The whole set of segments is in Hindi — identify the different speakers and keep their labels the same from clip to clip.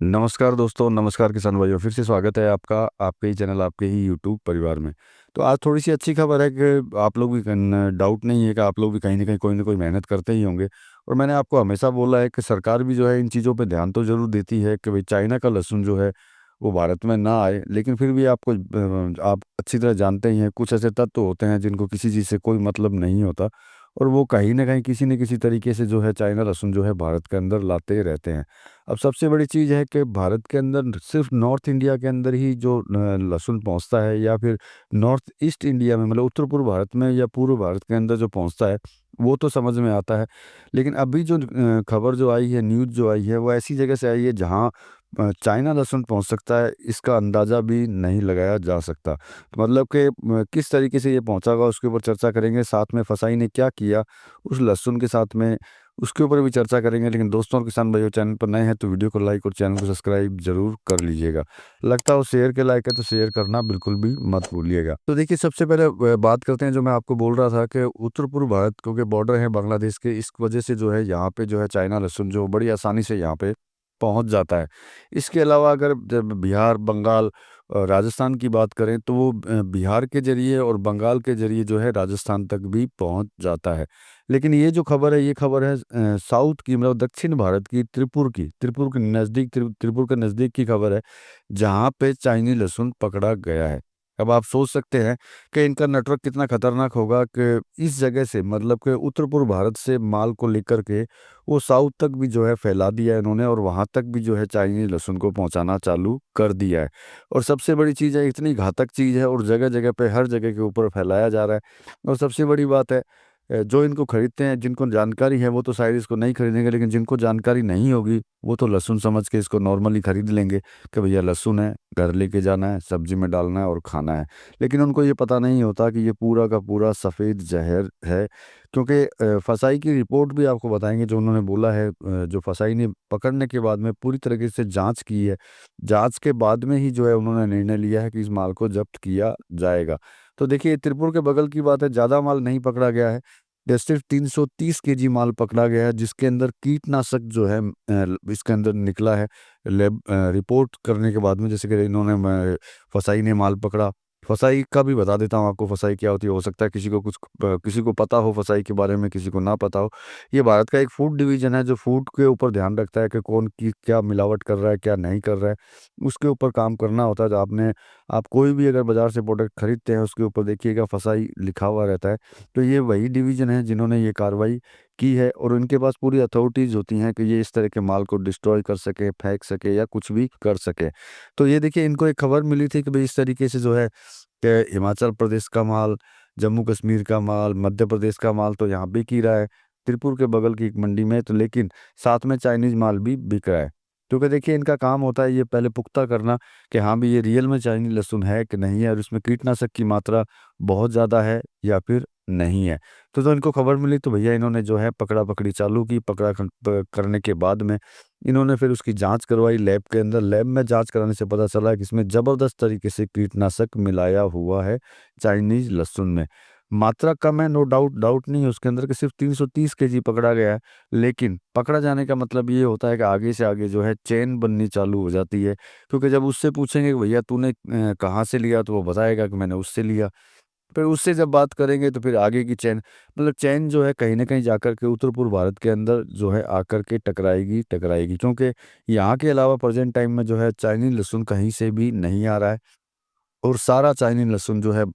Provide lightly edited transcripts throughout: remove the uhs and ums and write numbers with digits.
Speaker 1: नमस्कार दोस्तों, नमस्कार किसान भाइयों। फिर से स्वागत है आपका आपके ही चैनल, आपके ही यूट्यूब परिवार में। तो आज थोड़ी-सी अच्छी खबर है कि आप लोग भी कन डाउट नहीं है कि आप लोग भी कहीं न कहीं कोई न कोई मेहनत करते ही होंगे। और मैंने आपको हमेशा बोला है कि सरकार भी जो है इन चीज़ों पे ध्यान तो ज़रूर देती है कि भई चाइना का लहसुन जो है वो भारत में ना आए। लेकिन फिर भी आपको आप अच्छी तरह जानते ही हैं, कुछ ऐसे तत्व होते हैं जिनको किसी चीज़ से कोई मतलब नहीं होता और वो कहीं न कहीं किसी न किसी तरीके से जो है चाइना लहसुन जो है भारत के अंदर लाते रहते हैं। अब सबसे बड़ी चीज़ है कि भारत के अंदर सिर्फ़ नॉर्थ इंडिया के अंदर ही जो लहसुन पहुँचता है या फिर नॉर्थ ईस्ट इंडिया में मतलब उत्तर-पूर्व भारत में या पूर्व भारत के अंदर जो पहुँचता है, वो तो समझ में आता है। लेकिन अभी जो खबर जो आई है, न्यूज़ जो आई है, वो ऐसी जगह से आई है जहाँ चाइना लहसुन पहुँच सकता है, इसका अंदाज़ा भी नहीं लगाया जा सकता। मतलब कि किस तरीके से ये पहुँचा होगा उसके ऊपर चर्चा करेंगे, साथ में फसाई ने क्या किया उस लहसुन के साथ में उसके ऊपर भी चर्चा करेंगे। लेकिन दोस्तों और किसान भाइयों, चैनल पर नए हैं तो वीडियो को लाइक और चैनल को सब्सक्राइब ज़रूर कर लीजिएगा। लगता हो शेयर के लायक है तो शेयर करना बिल्कुल भी मत भूलिएगा। तो देखिए, सबसे पहले बात करते हैं जो मैं आपको बोल रहा था कि उत्तर-पूर्व भारत क्योंकि बॉर्डर है बांग्लादेश के, इस वजह से जो है यहाँ पे जो है चाइना लहसुन जो बड़ी आसानी से यहाँ पे पहुँच जाता है। इसके अलावा अगर जब बिहार, बंगाल राजस्थान की बात करें तो वो बिहार के ज़रिए और बंगाल के ज़रिए जो है राजस्थान तक भी पहुँच जाता है। लेकिन ये जो खबर है, ये खबर है साउथ की मतलब दक्षिण भारत की, त्रिपुर के नज़दीक त्रिपुर के नज़दीक की खबर है, जहाँ पे चाइनी लहसुन पकड़ा गया है। अब आप सोच सकते हैं कि इनका नेटवर्क कितना खतरनाक होगा कि इस जगह से मतलब कि उत्तर-पूर्व भारत से माल को लेकर के वो साउथ तक भी जो है फैला दिया है इन्होंने और वहाँ तक भी जो है चाइनीज़ लहसुन को पहुँचाना चालू कर दिया है। और सबसे बड़ी चीज़ है, इतनी घातक चीज़ है और जगह-जगह पे हर जगह के ऊपर फैलाया जा रहा है। और सबसे बड़ी बात है जो इनको खरीदते हैं, जिनको जानकारी है वो तो शायद इसको नहीं खरीदेंगे, लेकिन जिनको जानकारी नहीं होगी, वो तो लहसुन समझ के इसको नॉर्मली खरीद लेंगे कि भैया लहसुन है, घर लेके जाना है, सब्जी में डालना है और खाना है। लेकिन उनको ये पता नहीं होता कि ये पूरा का पूरा सफ़ेद ज़हर है, क्योंकि फसाई की रिपोर्ट भी आपको बताएँगे जो उन्होंने बोला है, जो फसाई ने पकड़ने के बाद में पूरी तरीके से जाँच की है। जाँच के बाद में ही जो है उन्होंने निर्णय लिया है कि इस माल को ज़ब्त किया जाएगा। तो देखिए, त्रिपुर के बगल की बात है, ज़्यादा माल नहीं पकड़ा गया है। ये सिर्फ़ 330 केजी माल पकड़ा गया है, जिसके अंदर कीटनाशक जो है इसके अंदर निकला है। रिपोर्ट करने के बाद में जैसे कि इन्होंने फसाई ने माल पकड़ा। फसाई का भी बता देता हूँ आपको, फसाई क्या होती है। हो सकता है किसी को पता हो फसाई के बारे में, किसी को ना पता हो। ये भारत का एक फूड डिवीज़न है जो फूड के ऊपर ध्यान रखता है कि कौन की क्या मिलावट कर रहा है, क्या नहीं कर रहा है। उसके ऊपर काम करना होता है। आप कोई भी अगर बाज़ार से प्रोडक्ट खरीदते हैं, उसके ऊपर देखिएगा फसाई लिखा हुआ रहता है। तो ये वही डिवीज़न है जिन्होंने ये कार्रवाई की है और उनके पास पूरी अथॉरिटीज़ होती हैं कि ये इस तरह के माल को डिस्ट्रॉय कर सकें, फेंक सकें या कुछ भी कर सकें। तो ये देखिए, इनको एक खबर मिली थी कि भई इस तरीके से जो है कि हिमाचल प्रदेश का माल, जम्मू कश्मीर का माल, मध्य प्रदेश का माल तो यहाँ बिक ही रहा है, त्रिपुर के बगल की एक मंडी में, तो लेकिन साथ में चाइनीज़ माल भी बिक रहा है। क्योंकि देखिए, इनका काम होता है ये पहले पुख्ता करना कि हाँ भई, ये रियल में चाइनीज़ लहसुन है कि नहीं है और इसमें कीटनाशक की मात्रा बहुत ज़्यादा है या फिर नहीं है। तो जब इनको खबर मिली तो भैया इन्होंने जो है पकड़ा-पकड़ी चालू की। करने के बाद में इन्होंने फिर उसकी जाँच करवाई लैब के अंदर। लैब में जाँच कराने से पता चला कि इसमें ज़बरदस्त तरीके से कीटनाशक मिलाया हुआ है चाइनीज़ लहसुन में। मात्रा कम है, नो डाउट डाउट नहीं है उसके अंदर, कि सिर्फ़ 330 केजी पकड़ा गया है। लेकिन पकड़ा जाने का मतलब ये होता है कि आगे से आगे जो है चेन बननी चालू हो जाती है। क्योंकि जब उससे पूछेंगे कि भैया तूने कहाँ से लिया? तो वो बताएगा कि मैंने उससे लिया। फिर उससे जब बात करेंगे तो फिर आगे की चेन मतलब चेन जो है कहीं न कहीं जाकर के उत्तर-पूर्व भारत के अंदर जो है आकर के टकराएगी। क्योंकि यहाँ के अलावा प्रेज़ेंट टाइम में जो है चाइनीज़ लहसुन कहीं से भी नहीं आ रहा है और सारा चाइनीज़ लहसुन जो है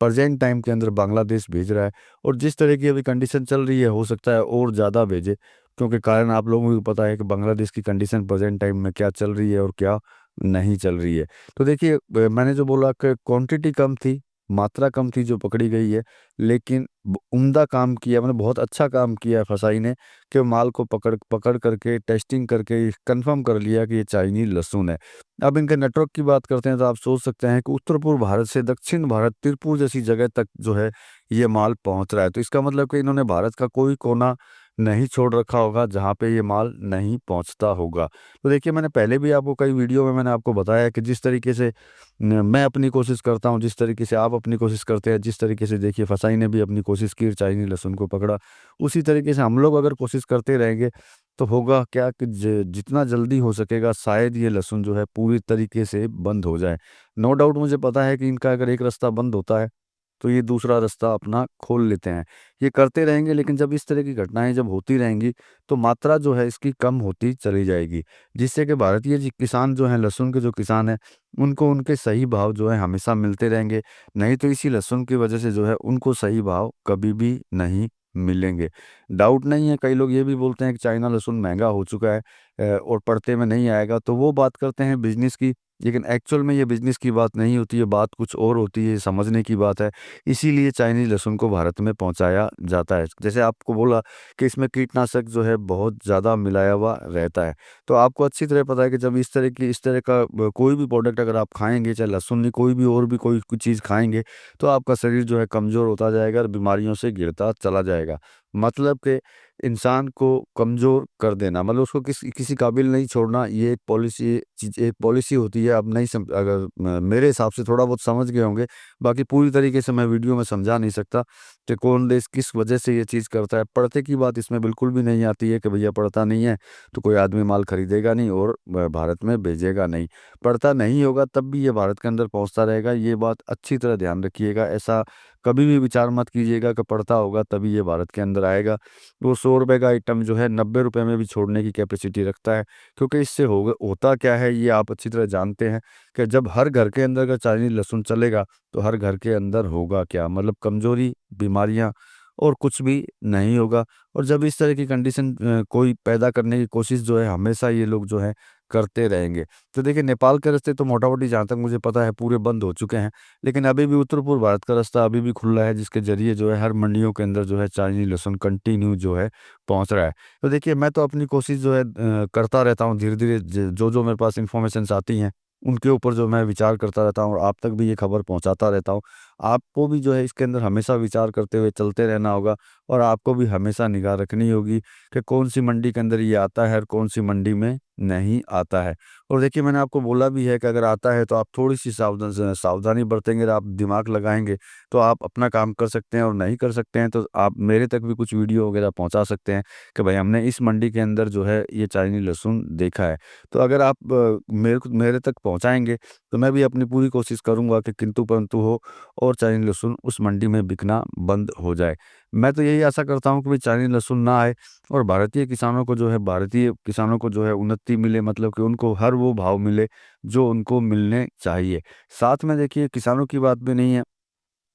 Speaker 1: प्रेज़ेंट टाइम के अंदर बांग्लादेश भेज रहा है। और जिस तरह की अभी कंडीशन चल रही है, हो सकता है और ज़्यादा भेजे, क्योंकि कारण आप लोगों को भी पता है कि बांग्लादेश की कंडीशन प्रेज़ेंट टाइम में क्या चल रही है और क्या नहीं चल रही है। तो देखिए, मैंने जो बोला कि क्वांटिटी कम थी, मात्रा कम थी जो पकड़ी गई है, लेकिन उम्दा काम किया, मतलब बहुत अच्छा काम किया है फसाई ने कि माल को पकड़ पकड़ करके टेस्टिंग करके कंफर्म कर लिया कि ये चाइनीज़ लहसुन है। अब इनके नेटवर्क की बात करते हैं तो आप सोच सकते हैं कि उत्तर-पूर्व भारत से दक्षिण भारत, तिरुपुर जैसी जगह तक जो है ये माल पहुँच रहा है। तो इसका मतलब कि इन्होंने भारत का कोई कोना नहीं छोड़ रखा होगा जहाँ पे ये माल नहीं पहुँचता होगा। तो देखिए, मैंने पहले भी आपको कई वीडियो में मैंने आपको बताया कि जिस तरीके से मैं अपनी कोशिश करता हूँ, जिस तरीके से आप अपनी कोशिश करते हैं, जिस तरीके से देखिए फसाई ने भी अपनी कोशिश की, चाइनीज़ लहसुन को पकड़ा, उसी तरीके से हम लोग अगर कोशिश करते रहेंगे तो होगा क्या कि जितना जल्दी हो सकेगा शायद ये लहसुन जो है पूरी तरीके से बंद हो जाए। नो डाउट मुझे पता है कि इनका अगर एक रास्ता बंद होता है तो ये दूसरा रास्ता अपना खोल लेते हैं। ये करते रहेंगे, लेकिन जब इस तरह की घटनाएँ जब होती रहेंगी, तो मात्रा जो है इसकी कम होती चली जाएगी। जिससे कि भारतीय जी किसान जो हैं, लहसुन के जो किसान हैं, उनको उनके सही भाव जो है हमेशा मिलते रहेंगे। नहीं तो इसी लहसुन की वजह से जो है उनको सही भाव कभी भी नहीं मिलेंगे। डाउट नहीं है, कई लोग ये भी बोलते हैं कि चाइना लहसुन महँगा हो चुका है और पड़ते में नहीं आएगा, तो वो बात करते हैं बिज़नेस की। लेकिन एक्चुअल में ये बिज़नेस की बात नहीं होती है, बात कुछ और होती है, ये समझने की बात है। इसीलिए चाइनीज़ लहसुन को भारत में पहुँचाया जाता है। जैसे आपको बोला कि इसमें कीटनाशक जो है बहुत ज़्यादा मिलाया हुआ रहता है। तो आपको अच्छी तरह पता है कि जब इस तरह का कोई भी प्रोडक्ट अगर आप खाएँगे, चाहे लहसुन नहीं, कोई भी और भी कोई कुछ चीज़ खाएँगे, तो आपका शरीर जो है कमज़ोर होता जाएगा और बीमारियों से घिरता चला जाएगा। मतलब कि इंसान को कमज़ोर कर देना, मतलब उसको किसी काबिल नहीं छोड़ना, ये एक पॉलिसी होती है। अब नहीं सम अगर मेरे हिसाब से थोड़ा बहुत समझ गए होंगे, बाकी पूरी तरीके से मैं वीडियो में समझा नहीं सकता कि कौन देश किस वजह से ये चीज़ करता है। पड़ते की बात इसमें बिल्कुल भी नहीं आती है कि भैया पड़ता नहीं है, तो कोई आदमी माल खरीदेगा नहीं और भारत में भेजेगा नहीं। पड़ता नहीं होगा तब भी ये भारत के अंदर पहुँचता रहेगा, ये बात अच्छी तरह ध्यान रखिएगा। ऐसा कभी भी विचार मत कीजिएगा कि पड़ता होगा तभी ये भारत के अंदर आएगा। वो ₹100 का आइटम जो है ₹90 में भी छोड़ने की कैपेसिटी रखता है, क्योंकि इससे होता क्या है ये आप अच्छी तरह जानते हैं कि जब हर घर के अंदर अगर चाइनीज़ लहसुन चलेगा, तो हर घर के अंदर होगा क्या? मतलब कमज़ोरी, बीमारियाँ और कुछ भी नहीं होगा। और जब इस तरह की कंडीशन कोई पैदा करने की कोशिश जो है हमेशा ये लोग जो है करते रहेंगे। तो देखिए, नेपाल के रास्ते तो मोटा-मोटी जहाँ तक मुझे पता है पूरे बंद हो चुके हैं। लेकिन अभी भी उत्तर-पूर्व भारत का रास्ता अभी भी खुला है, जिसके ज़रिए जो है हर मंडियों के अंदर जो है चाइनीज़ लहसुन कंटिन्यू जो है पहुँच रहा है। तो देखिए, मैं तो अपनी कोशिश जो है करता रहता हूँ धीरे-धीरे, जो मेरे पास इन्फॉर्मेशंस आती हैं, उनके ऊपर जो मैं विचार करता रहता हूँ और आप तक भी ये खबर पहुँचाता रहता हूँ। आपको भी जो है इसके अंदर हमेशा विचार करते हुए चलते रहना होगा और आपको भी हमेशा निगाह रखनी होगी कि कौन-सी मंडी के अंदर ये आता है और कौन-सी मंडी में नहीं आता है। और देखिए, मैंने आपको बोला भी है कि अगर आता है तो आप थोड़ी-सी सावधानी बरतेंगे, आप दिमाग लगाएँगे, तो आप अपना काम कर सकते हैं, और नहीं कर सकते हैं तो आप मेरे तक भी कुछ वीडियो वगैरह पहुँचा सकते हैं कि भाई हमने इस मंडी के अंदर जो है ये चाइनीज़ लहसुन देखा है। तो अगर आप मेरे तक पहुँचाएँगे तो मैं भी अपनी पूरी कोशिश करूँगा कि किंतु परंतु हो और चाइनीज़ लहसुन उस मंडी में बिकना बंद हो जाए। मैं तो यही आशा करता हूँ कि भाई चाइनीज़ लहसुन ना आए और भारतीय किसानों को जो है उन्नति मिले, मतलब कि उनको हर वो भाव मिले जो उनको मिलने चाहिए। साथ में देखिए, किसानों की बात भी नहीं है,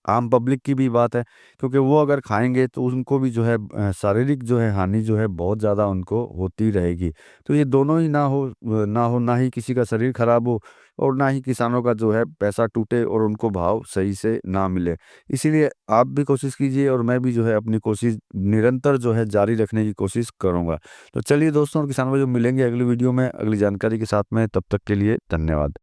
Speaker 1: आम पब्लिक की भी बात है, क्योंकि वो अगर खाएँगे तो उनको भी जो है शारीरिक जो है हानि जो है बहुत ज़्यादा उनको होती रहेगी। तो ये दोनों ही ना ही किसी का शरीर खराब हो और ना ही किसानों का जो है पैसा टूटे और उनको भाव सही से ना मिले। इसीलिए आप भी कोशिश कीजिए और मैं भी जो है अपनी कोशिश निरंतर जो है जारी रखने की कोशिश करूँगा। तो चलिए दोस्तों और किसान भाइयों, मिलेंगे अगली वीडियो में अगली जानकारी के साथ में, तब तक के लिए धन्यवाद।